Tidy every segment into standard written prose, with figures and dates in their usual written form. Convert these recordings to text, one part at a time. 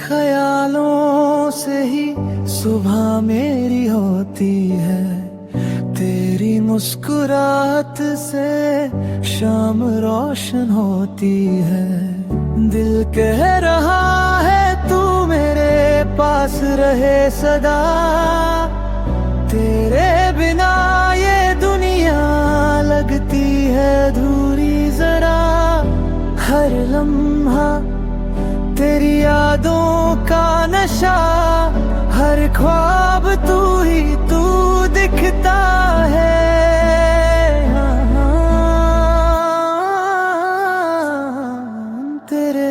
ख्यालों से ही सुबह मेरी होती है, तेरी मुस्कुराहट से शाम रोशन होती है। दिल कह रहा है तू मेरे पास रहे सदा, तेरे बिना ये दुनिया लगती है अधूरी जरा। हर लम्हा तेरी यादों का नशा, हर ख्वाब तू ही तू दिखता है। तेरे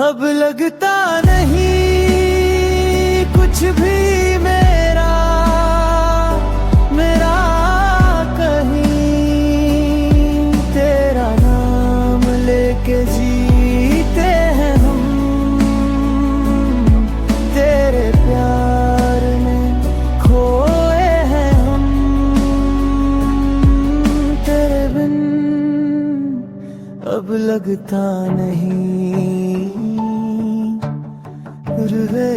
अब लगता नहीं कुछ भी मेरा मेरा कहीं, तेरा नाम लेके जीते हैं हम, तेरे प्यार में खोए हैं हम। तेरे बिन अब लगता नहीं रे।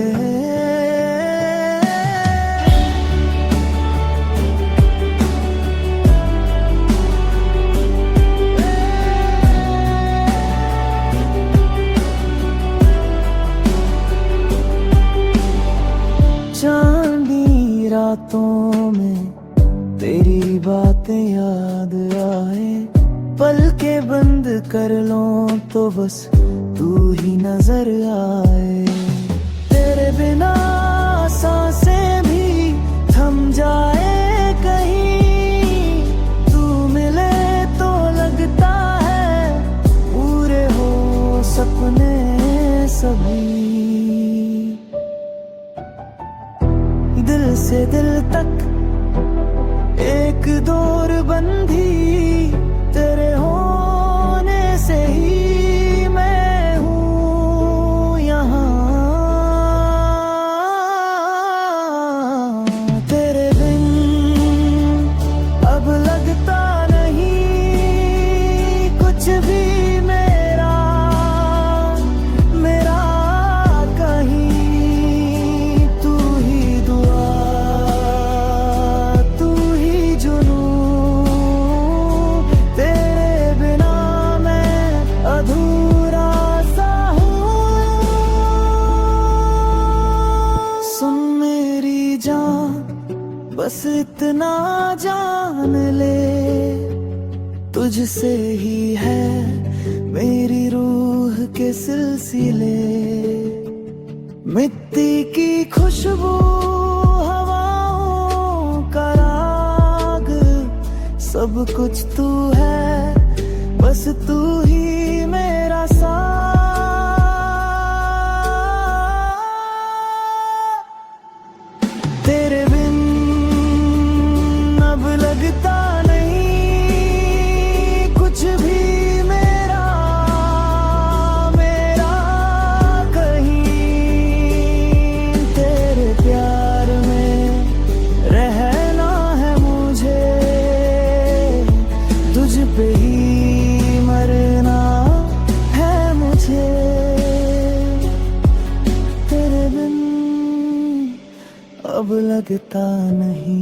चांदनी रातों में तेरी बातें याद आए, पलकें बंद कर लो तो बस तू ही नजर आए। तेरे बिना सांसें भी थम जाए कहीं, तू मिले तो लगता है पूरे हो सपने सभी। दिल से दिल तक एक डोर बंधी, तेरे होने से ही मैं हूँ यहाँ। तेरे बिन अब लगता नहीं कुछ भी मेरा मेरा कहीं। तू ही दुआ तू ही जुनून, तेरे बिना मैं अधूरा सा हूँ। सुन मेरी जान बस इतना जान ले, तुझसे ही है मेरी रूह के सिलसिले। मिट्टी की खुशबू हवाओं का राग, सब कुछ तू है बस तू ही मेरा साथ। तेरे बिन अब लगता नहीं कुछ भी मेरा मेरा कहीं, तेरे प्यार में रहना है मुझे, तुझ पे ही मरना है मुझे। तेरे बिन अब लगता नहीं।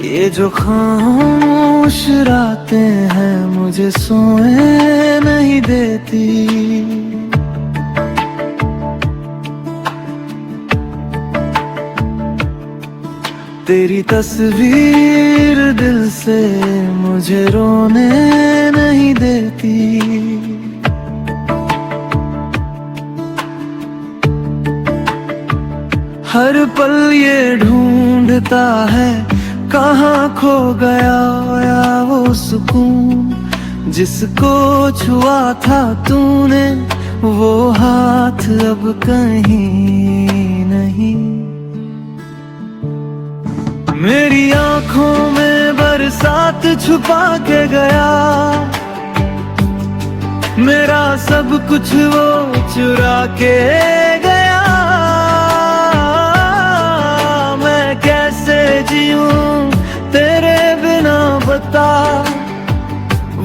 ये जो खामोश रातें हैं मुझे सोए नहीं देती, तेरी तस्वीर दिल से मुझे रोने नहीं देती। हर पल ये ढूंढता है कहाँ खो गया वो सुकून जिसको छुआ था तूने, वो हाथ अब कहीं नहीं। मेरी आंखों में बरसात छुपा के गया, मेरा सब कुछ वो चुरा के गया। मैं कैसे जीऊं तेरे बिना बता,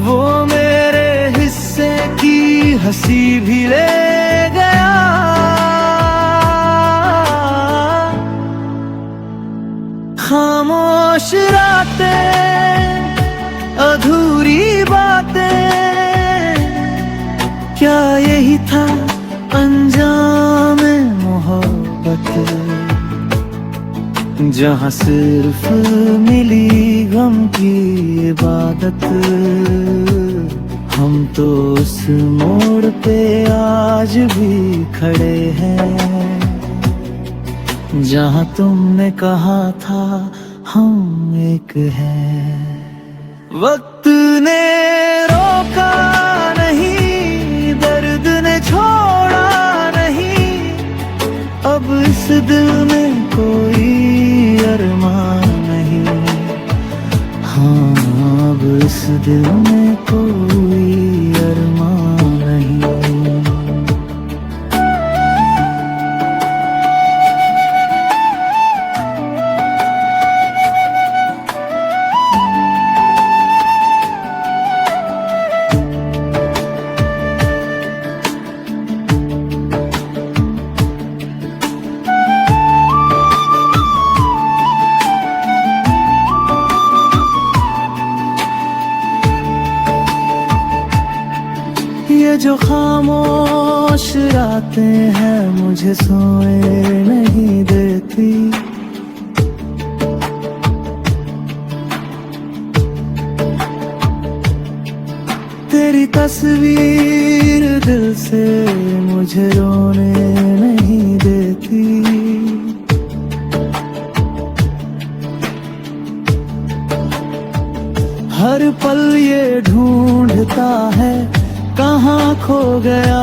वो मेरे हिस्से की हंसी भी ले गया। खामोश रातें, अधूरी बातें, क्या यही था अंजाम मोहब्बत, जहाँ सिर्फ मिली गम की इबादत। हम तो उस मोड़ पे आज भी खड़े हैं, जहाँ तुमने कहा था हम एक हैं। वक्त ने रोका नहीं, दर्द ने छोड़ा नहीं, अब इस दिल में कोई अरमान नहीं। हाँ, अब इस दिल में कोई अरमान नहीं। ये जो खामोश रातें हैं मुझे सोए नहीं देती, तेरी तस्वीर दिल से मुझे रोने नहीं देती। हर पल ये ढूंढता है कहाँ खो गया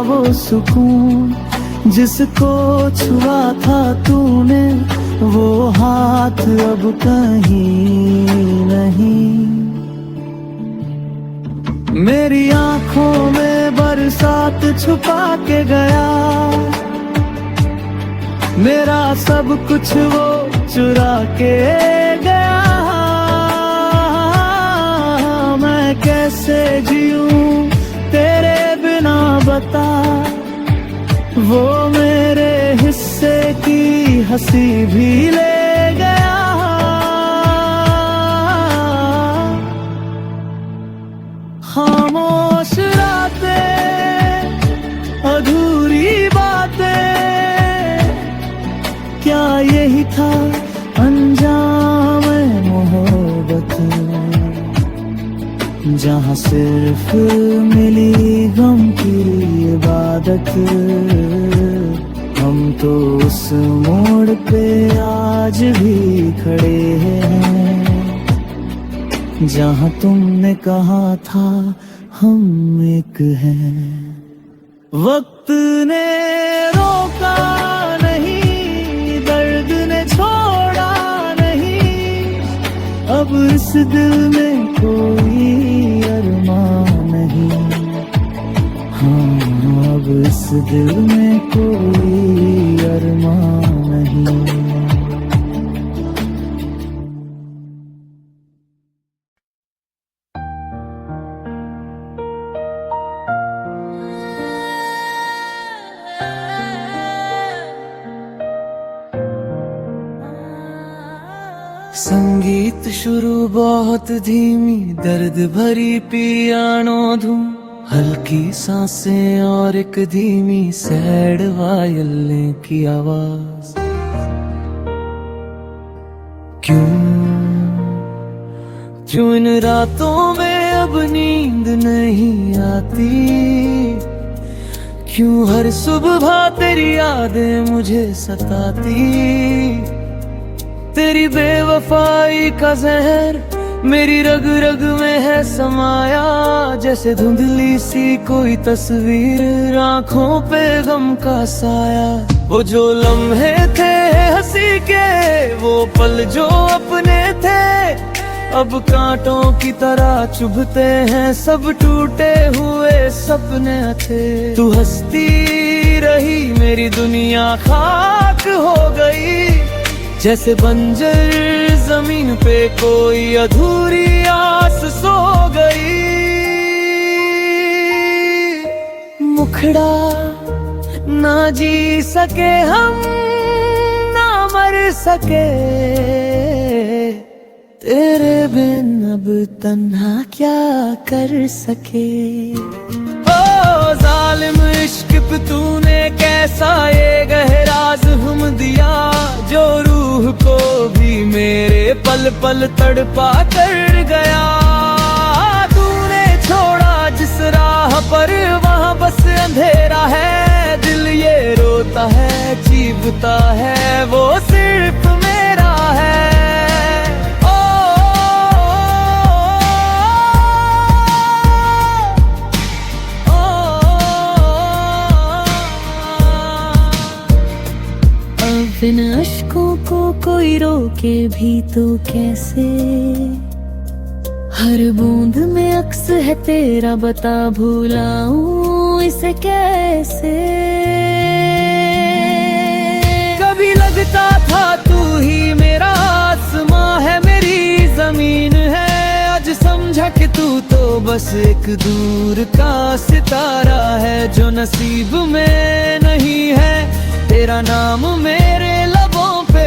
वो सुकून जिसको छुआ था तूने, वो हाथ अब कहीं नहीं। मेरी आंखों में बरसात छुपा के गया, मेरा सब कुछ वो चुरा के गया। मैं कैसे जीऊं तेरे बिना बता, वो मेरे हिस्से की हंसी भी ले गया। खामोश रातें, अधूरी बातें, क्या यही था अंजाम मोहब्बत, जहाँ सिर्फ मिली गम की इबादत। हम तो उस मोड़ पे आज भी खड़े हैं, जहाँ तुमने कहा था हम एक हैं। वक्त ने रोका नहीं, दर्द ने छोड़ा नहीं, अब इस दिल में कोई अरमान नहीं। हाँ, अब इस दिल में कोई अरमान नहीं। संगीत शुरू बहुत धीमी, दर्द भरी पियानो धूम, हल्की सांसें और एक धीमी सैड वायलिन की आवाज। क्यों इन रातों में अब नींद नहीं आती, क्यों हर सुबह तेरी यादें मुझे सताती, तेरी बेवफाई का जहर मेरी रग रग में है समाया, जैसे धुंधली सी कोई तस्वीर आंखों पे गम का साया। वो जो लम्हे थे हंसी के, वो पल जो अपने थे, अब कांटों की तरह चुभते हैं सब टूटे हुए सपने थे। तू हंसती रही मेरी दुनिया खाक हो गई, जैसे बंजर जमीन पे कोई अधूरी आस सो गई। मुखड़ा ना जी सके हम, ना मर सके, तेरे बिन अब तन्हा क्या कर सके। ओ जालिम इश्क पे तूने कैसा ये गहराज हम दिया, जो रूह को भी मेरे पल पल तड़पा कर गया। तूने छोड़ा जिस राह पर वहाँ बस अंधेरा है, दिल ये रोता है चीखता है वो सिर्फ मेरा है। बिन अश्कों को कोई रोके भी तो कैसे, हर बूंद में अक्स है तेरा, बता भुलाऊं इसे कैसे। कभी लगता था तू ही मेरा आसमां है, मेरी जमीन है, आज समझा कि तू तो बस एक दूर का सितारा है, जो नसीब में नहीं है। तेरा नाम मेरे लबों पे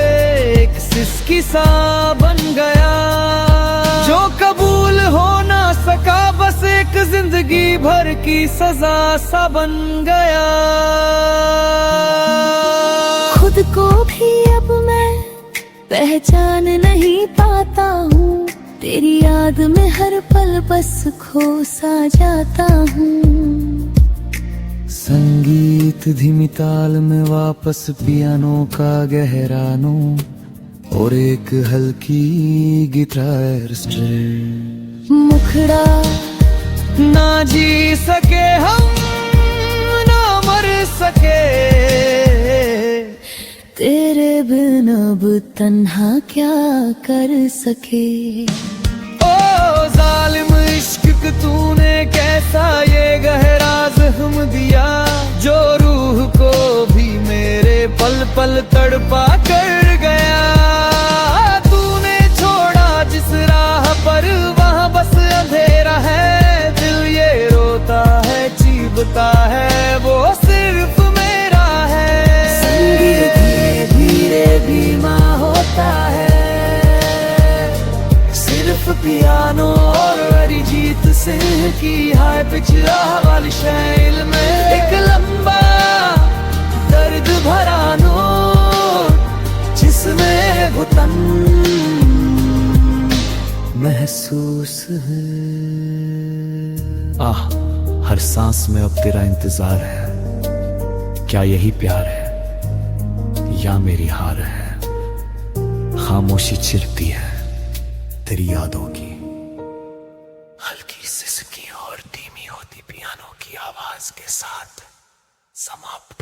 एक सिसकी सा बन गया, जो कबूल हो ना सका, बस एक जिंदगी भर की सजा सा बन गया। खुद को भी अब मैं पहचान नहीं पाता हूँ, तेरी याद में हर पल बस खो सा जाता हूँ। संगीत धीमी ताल में वापस पियानो का गहरा नो, और एक हल्की गिटार स्ट्रिंग। मुखड़ा ना जी सके हम, ना मर सके, तेरे बिन अब तन्हा क्या कर सके। ओ जालिम इश्क के तूने कैसा ये गहरा जख्म दिया, जो रूह को भी मेरे पल पल तड़पा कर गया। तूने छोड़ा जिस राह पर वहाँ बस अंधेरा है, दिल ये रोता है चीखता है वो सिर्फ मेरा है। संगीत धीरे धीरे धीमा होता है, सिर्फ पियानो और अरिजीत सिंह की हाई पिच वाली शैल में एक लंबा दर्द भरा नोट, जिसमें घुटन महसूस है। आह, हर सांस में अब तेरा इंतजार है, क्या यही प्यार है या मेरी हार है। खामोशी चिरती है तेरी यादों की, हल्की सिसकी और धीमी होती पियानो की आवाज के साथ समाप्त।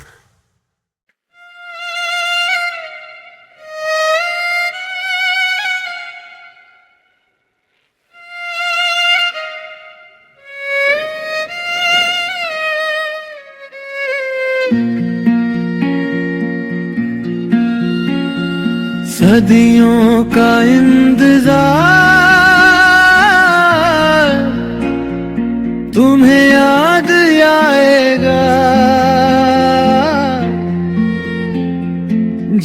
सदियों का इंतजार तुम्हें याद आएगा,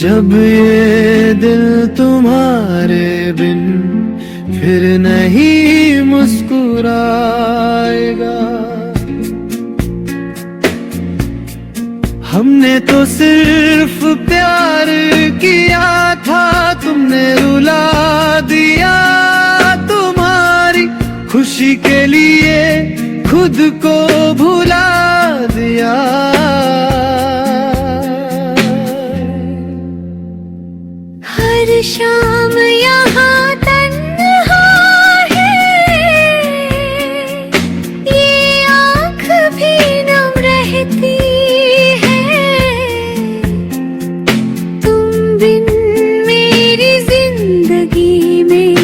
जब ये दिल तुम्हारे बिन फिर नहीं मुस्कुराएगा। हमने तो सिर्फ प्यार किया था, तुमने रुला दिया। तुम्हारी खुशी के लिए खुद को भुला दिया। हर शाम यहाँ तन्हा है, ये आँख भी नम रहती है। तुम बिन मेरी जिंदगी में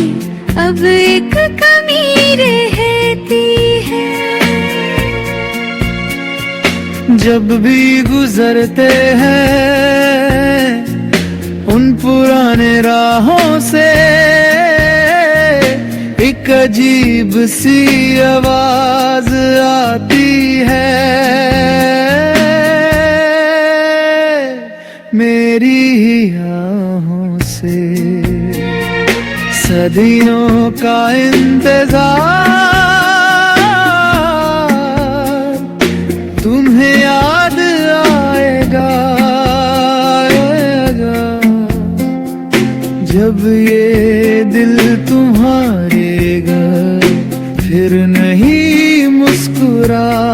अब एक कमी रहती है। जब भी गुजरते हैं उन पुराने राहों से, एक अजीब सी आवाज आती है, मेरी ही आहों से। सदियों का इंतजार, तुम्हें याद आएगा, जब ये दिल तुम्हारेगा, फिर नहीं मुस्कुराएगा।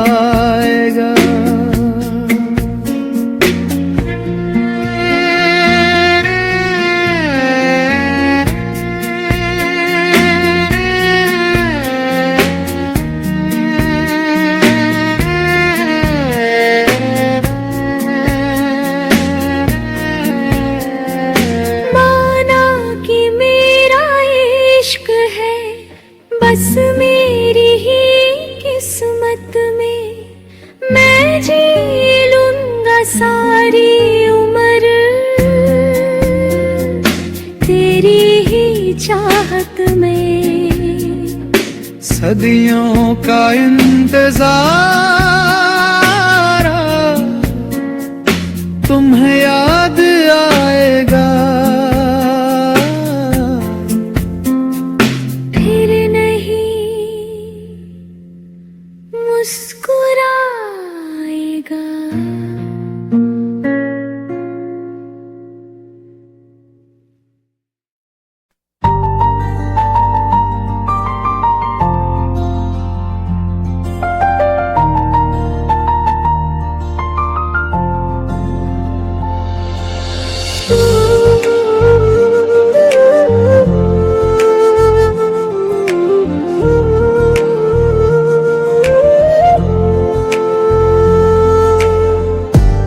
बस मेरी ही किस्मत में मैं जी लूंगा सारी उम्र, तेरी ही चाहत में। सदियों का इंतजार, तुम्हें याद आएगा, मुस्कुराएगा।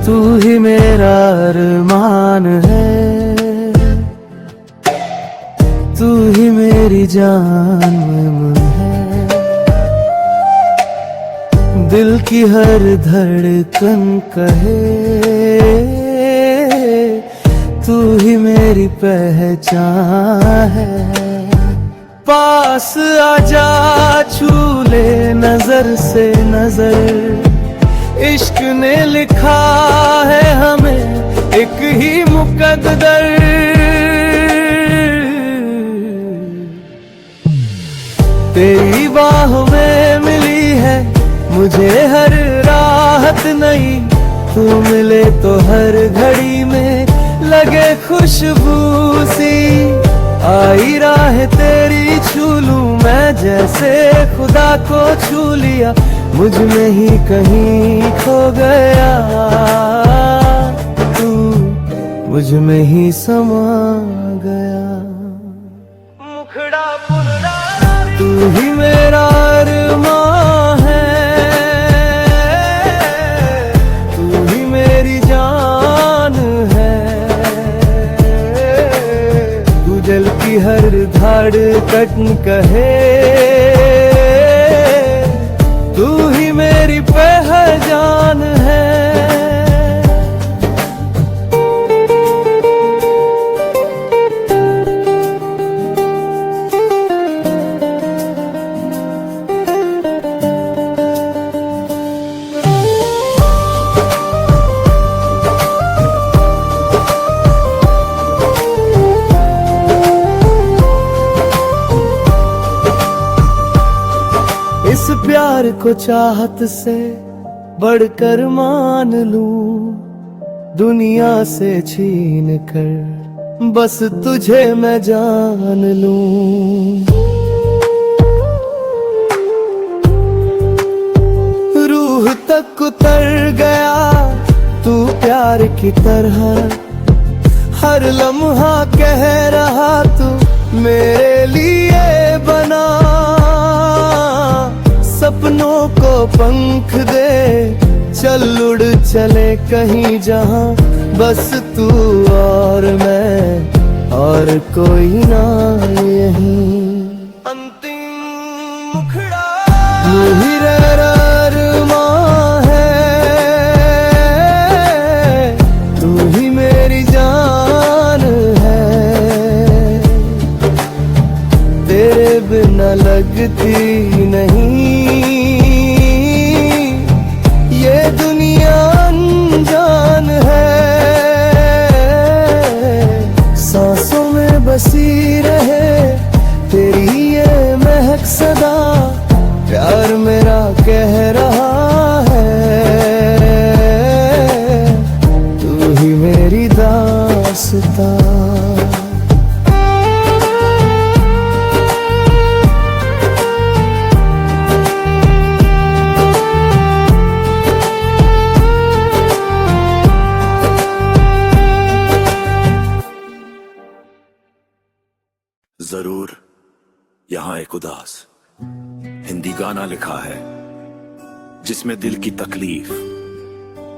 तू ही मेरा अरमान है, तू ही मेरी जान में मन है। दिल की हर धड़कन कहे, तू ही मेरी पहचान है। पास आजा, छू ले नजर से नजर, इश्क ने लिखा है हमें एक ही मुकद्दर। तेरी बाहों में मिली है मुझे हर राहत नहीं, तू मिले तो हर घड़ी में लगे खुशबू सी। आई राह तेरी छू लूं मैं जैसे खुदा को छू लिया, मुझ में ही कहीं खो गया, तू मुझ में ही समा गया। मुखड़ा पुरना, तू ही मेरा अरमान है, तू ही मेरी जान है। तू दिल की हर धड़कन कहे, तू ही मेरी पहचान है। इस प्यार को चाहत से बढ़कर मान लूं, दुनिया से छीन कर बस तुझे मैं जान लूं। रूह तक उतर गया तू प्यार की तरह, हर लम्हा कह पंख दे, चल उड़ चले कहीं जहां बस तू और मैं, और कोई ना यहीं। अंतिम मुखड़ा तू ही अरमां है, तू ही मेरी जान है, तेरे बिना लगती नहीं ये दुनिया अनजान है। सांसों में बसी रहे तेरी ये महक सदा, प्यार मेरा कह रहा है, तू ही मेरी दास्तां। जरूर यहाँ एक उदास हिंदी गाना लिखा है, जिसमें दिल की तकलीफ,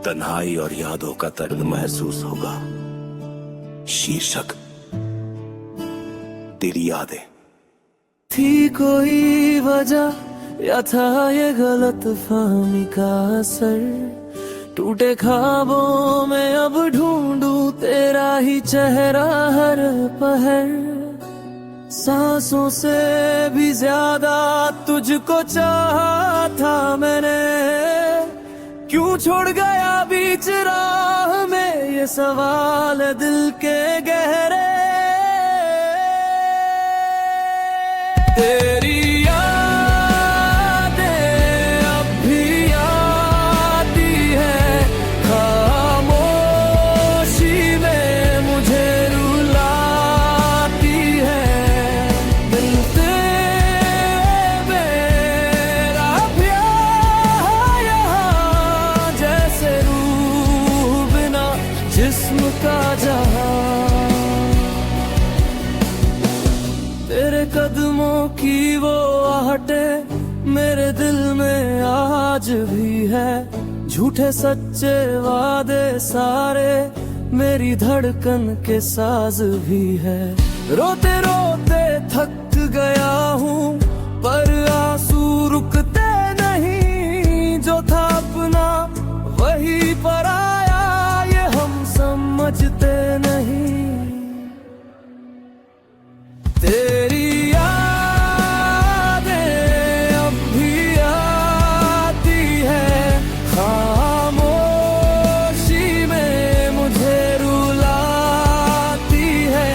तन्हाई और यादों का दर्द महसूस होगा। शीर्षक तेरी यादें। थी कोई वजह या था ये गलत फहमी का असर, टूटे ख्वाबों में अब ढूंढूं तेरा ही चेहरा हर पहर। सांसों से भी ज्यादा तुझको चाहा था मैंने, क्यों छोड़ गया बीच राह में ये सवाल है दिल के गहरे। तेरी जिस्म का जहां, तेरे कदमों की वो आहटें मेरे दिल में आज भी है, झूठे सच्चे वादे सारे मेरी धड़कन के साज भी है। रोते रोते थक गया हूँ पर आंसू रुकते नहीं, जो था अपना वही पराया ये हम समझते नहीं। तेरी यादें अब भी आती है, खामोशी में मुझे रुलाती है।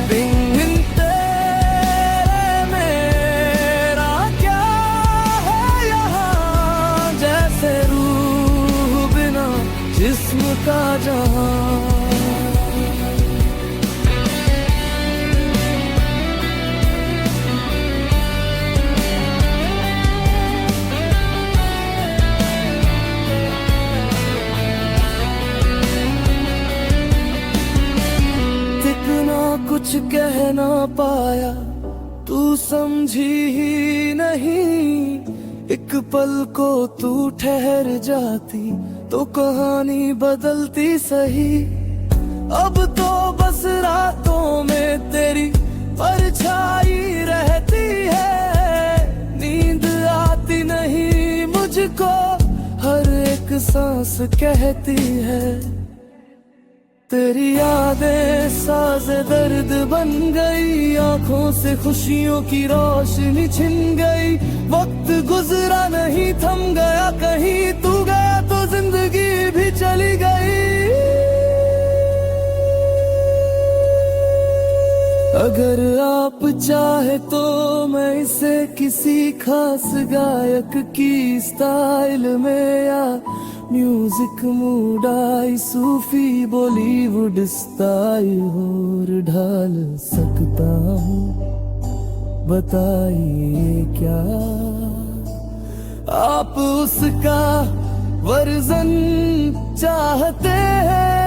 बिन तेरे मेरा क्या है यहाँ, जैसे रूह बिना जिस्म का जहां। कुछ कह ना पाया तू समझी ही नहीं, एक पल को तू ठहर जाती तो कहानी बदलती सही। अब तो बस रातों में तेरी परछाई रहती है, नींद आती नहीं मुझको हर एक सांस कहती है। तेरी यादें साज़ दर्द बन गई, आंखों से खुशियों की रोशनी छिन गई। वक्त गुजरा नहीं थम गया कहीं, तू गया तो जिंदगी भी चली गई। अगर आप चाहे तो मैं इसे किसी खास गायक की स्टाइल में या म्यूजिक मूडाई सूफी बॉलीवुड स्टाइल और ढाल सकता हूँ, बताइए क्या आप उसका वर्जन चाहते हैं।